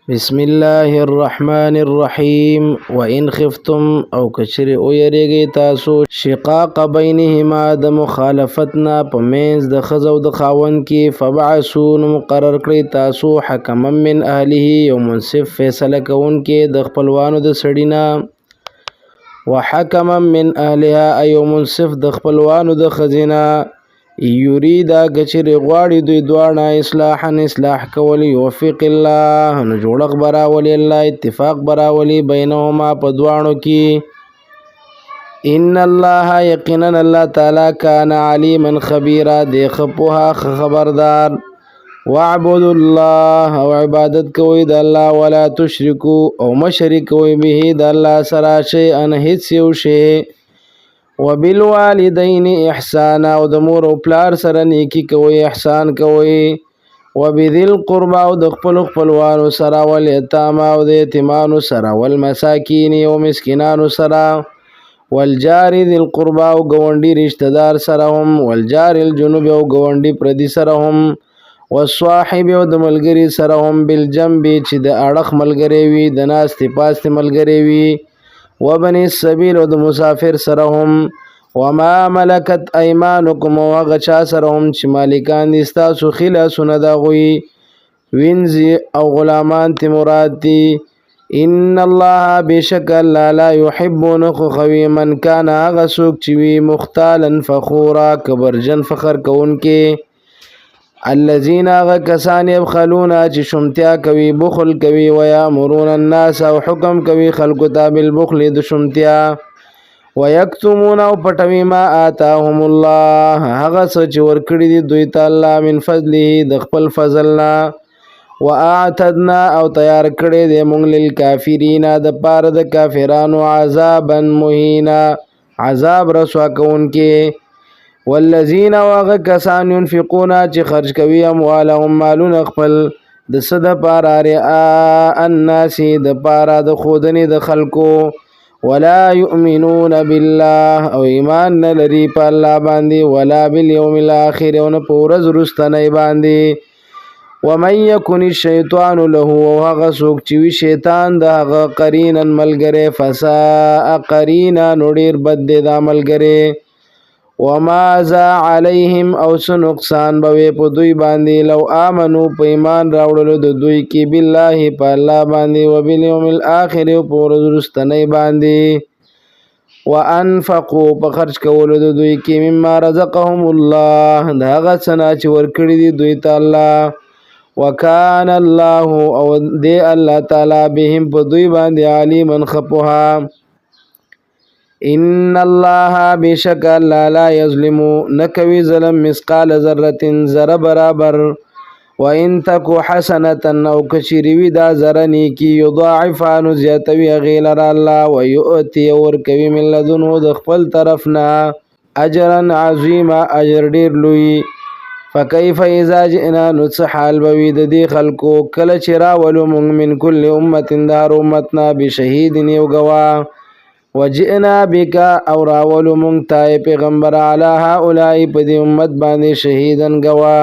بسم الله الرحمن الرحیم وإن خفتم او کچری او یریږي تاسو شقاق بینهما د مخالفتنا په منځ د ښځو د خاوند کې فبعثوا مقرر کړی تاسو حکما من اهله یو منصف فیصله کوونکې د خپلوانو د سړینا وحکما من اهلها ایو منصف د خپلوانو د ښځینا یریدا کچری غواړي دوی دواړه اصلاح کول یوفق الله نو جوړغ براولي الله اتفاق براولي بینهما په دواړو کې ان الله یقینا الله تعالی کان علیما خبیرا دی خپوها خبردار واعبدوا الله او عبادت کوي د الله ولا تشرکو او مشرک کوي به د الله سره شیئا هیڅ یو شی وبالوالدین احسانا او د مور او پلار سره نیکی کوي احسان کوي وبذل قربا او د خپلوانو سره والیتاما او د یتیمانو سره والمساکین او مسکینانو سره والجار ذی القربا او گاونډي رشتہ دار سره هم والجار الجنوب او گاونډي پردي سره هم والصاحب او د ملګری سره هم بالجنب چې د اړخ ملګری وي د ناستې پاستې ملګری وي وبن السبیل او د مسافر سره هم وما ملکت ایمانکم او هغه چا سره هم چې مالکان دي ستاسو خلاصونه د هغوی وینځي او غلامان تی مراد دي ان الله بشک الله لا يحب نخوي من کان هغه څوک چې وي مختالا فخورا کبرجن فخر کوونکې الذين کسان يبخلون چې شمتیا کوي بخل کوي ويامرون الناس او حکم کوي خلق ته بالبخل د شمتیا ويكتمون او پټوي ما آتاهم الله هغه څه چې ورکړي دي دوی ته الله من فضله د خپل فضلنا واعتدنا او تیار کړي دي موږ للکافرین د پاره د کافرانو عذابا مهینا عذاب رسوا کوونکې والذین واغ کسان ينفقون چې خرج کوي اموالهم مالون خپل د صد پاره رئاء الناس د پاره د خودنی د خلکو ولا يؤمنون بالله او ایمان نه لري په الله باندې ولا بالیوم الاخر او نه په ورځ وروستنی باندې ومن یکن الشیطان له وهغه څوک چې وي شیطان د هغه قرینا ملګری فساء قرینا نو ډیر بد دی دا ملګری وماذا علیهم او څه نقصان به په دوی باندې لو آمنو په ایمان راوړلو د دوی کې بالله په الله باندې وبالیوم الاخر او په ورځ وروستنی باندې وانفقوا په خرج کولو د دوی کې مما رزقهم الله د هغه څه نه چې ورکړي دي دوی ته الله وکان الله او دی الله تعالی بهم په دوی باندې علیما خپوها ان الله بشک الله لا یظلم نکوي ظلم مثقال ذره ذره برابر وان تک حسنه او کشریوی دا ذره نیکی یضاعف عنه زیاتوی غیلر الله ويؤتي ورکوي من لدنه د خپل طرفنا اجرا عظیما اجر ډیر لوی فكيف اذا جئنا نصحال بوي د دې خلکو کله چې راولو من كل امه دار امتنا بشهید یو گوا وجئنا بك او راولو مونږ ته پیغمبر علی هؤلاء په دې امت باندې شهیدن گوا